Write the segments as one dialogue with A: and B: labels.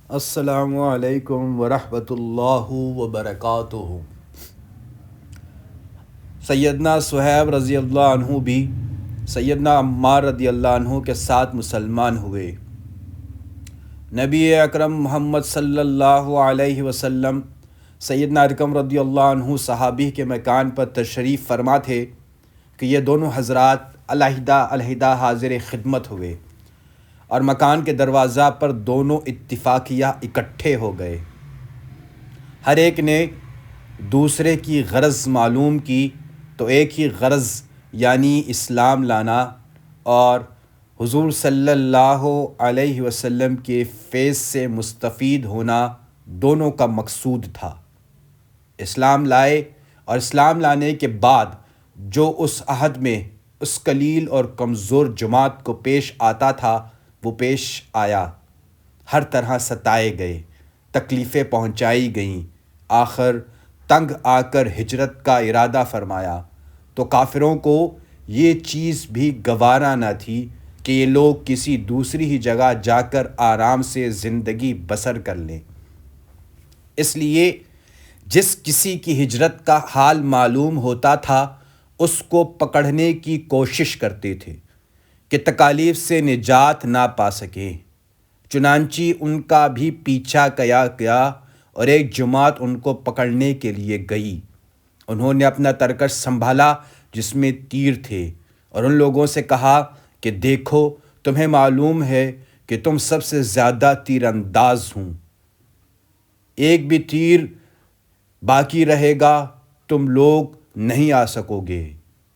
A: السلام علیکم ورحمۃ اللہ وبرکاتہ۔ سیدنا صہیب رضی اللہ عنہ بھی سیدنا عمار رضی اللہ عنہ کے ساتھ مسلمان ہوئے۔ نبی اکرم محمد صلی اللہ علیہ وسلم سیدنا ارقم رضی اللہ عنہ صحابی کے مکان پر تشریف فرما تھے کہ یہ دونوں حضرات علیحدہ علیحدہ حاضر خدمت ہوئے اور مکان کے دروازہ پر دونوں اتفاقیہ اکٹھے ہو گئے۔ ہر ایک نے دوسرے کی غرض معلوم کی تو ایک ہی غرض یعنی اسلام لانا اور حضور صلی اللہ علیہ وسلم کے فیض سے مستفید ہونا دونوں کا مقصود تھا۔ اسلام لائے اور اسلام لانے کے بعد جو اس عہد میں اس قلیل اور کمزور جماعت کو پیش آتا تھا وہ پیش آیا۔ ہر طرح ستائے گئے، تکلیفیں پہنچائی گئیں، آخر تنگ آ کر ہجرت کا ارادہ فرمایا تو کافروں کو یہ چیز بھی گوارا نہ تھی کہ یہ لوگ کسی دوسری ہی جگہ جا کر آرام سے زندگی بسر کر لیں۔ اس لیے جس کسی کی ہجرت کا حال معلوم ہوتا تھا اس کو پکڑنے کی کوشش کرتے تھے کہ تکالیف سے نجات نہ پا سکیں۔ چنانچہ ان کا بھی پیچھا کیا گیا اور ایک جماعت ان کو پکڑنے کے لیے گئی۔ انہوں نے اپنا ترکش سنبھالا جس میں تیر تھے اور ان لوگوں سے کہا کہ دیکھو تمہیں معلوم ہے کہ تم سب سے زیادہ تیر انداز ہوں، ایک بھی تیر باقی رہے گا تم لوگ نہیں آ سکو گے،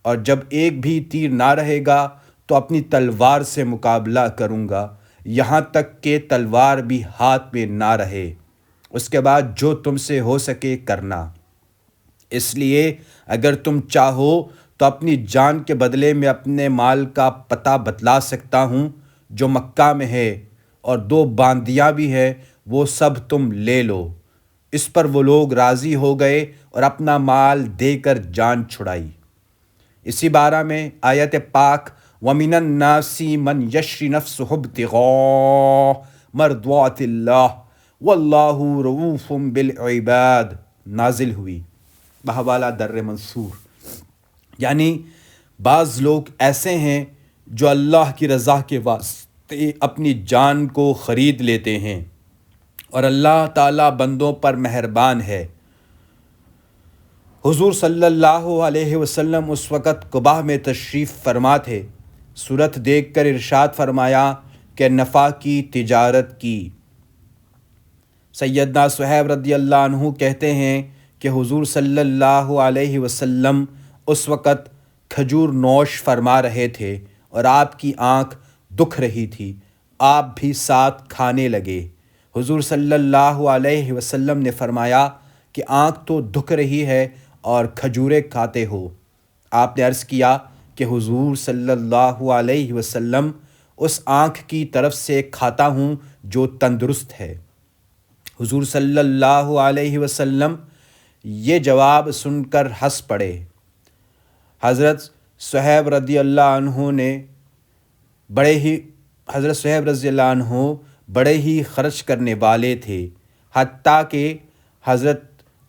A: اور جب ایک بھی تیر نہ رہے گا تو اپنی تلوار سے مقابلہ کروں گا یہاں تک کہ تلوار بھی ہاتھ میں نہ رہے، اس کے بعد جو تم سے ہو سکے کرنا۔ اس لیے اگر تم چاہو تو اپنی جان کے بدلے میں اپنے مال کا پتہ بتلا سکتا ہوں جو مکہ میں ہے، اور 2 باندیاں بھی ہے وہ سب تم لے لو۔ اس پر وہ لوگ راضی ہو گئے اور اپنا مال دے کر جان چھڑائی۔ اسی بارہ میں آیت پاک وَمِنَ النَّاسِ مَنْ يَشْرِ نَفْسَهُ ابْتِغَاءَ مَرْضَاتِ اللَّهِ وَاللَّهُ رَءُوفٌ بِالْعِبَادِ نازل ہوئی بحوالہ در منصور، یعنی بعض لوگ ایسے ہیں جو اللہ کی رضا کے واسطے اپنی جان کو خرید لیتے ہیں اور اللہ تعالیٰ بندوں پر مہربان ہے۔ حضور صلی اللہ علیہ وسلم اس وقت قباء میں تشریف فرما تھے۔ صورت دیکھ کر ارشاد فرمایا کہ نفع کی تجارت کی۔ سیدنا صہیب رضی اللہ عنہ کہتے ہیں کہ حضور صلی اللہ علیہ وسلم اس وقت کھجور نوش فرما رہے تھے اور آپ کی آنکھ دکھ رہی تھی، آپ بھی ساتھ کھانے لگے۔ حضور صلی اللہ علیہ وسلم نے فرمایا کہ آنکھ تو دکھ رہی ہے اور کھجوریں کھاتے ہو۔ آپ نے عرض کیا کہ حضور صلی اللہ علیہ وسلم اس آنکھ کی طرف سے کھاتا ہوں جو تندرست ہے۔ حضور صلی اللہ علیہ وسلم یہ جواب سن کر ہنس پڑے۔ حضرت صہیب رضی اللہ عنہ بڑے ہی خرچ کرنے والے تھے، حتیٰ کہ حضرت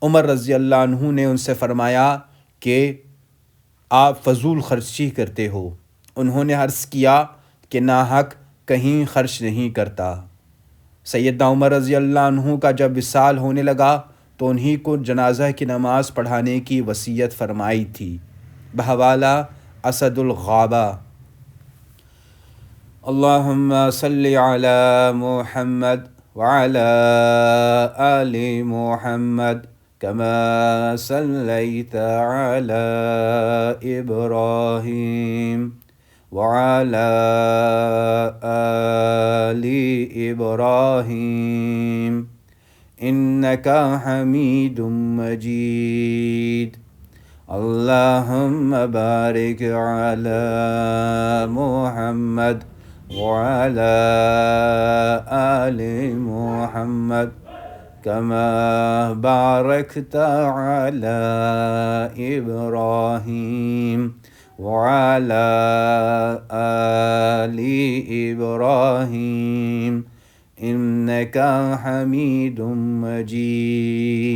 A: عمر رضی اللہ عنہ نے ان سے فرمایا کہ آپ فضول خرچی کرتے ہو۔ انہوں نے عرض کیا کہ ناحق کہیں خرچ نہیں کرتا۔ سیدنا عمر رضی اللہ عنہ کا جب وصال ہونے لگا تو انہی کو جنازہ کی نماز پڑھانے کی وصیت فرمائی تھی بحوالہ اسد الغابہ۔ اللہم صلی علی محمد وعلی آل محمد كما صليت على إبراهيم وعلى آل إبراهيم إنك حميد مجيد اللهم بارك على محمد وعلى آل محمد كما باركت على إبراهيم وعلى آل إبراهيم إنك حميد مجيد.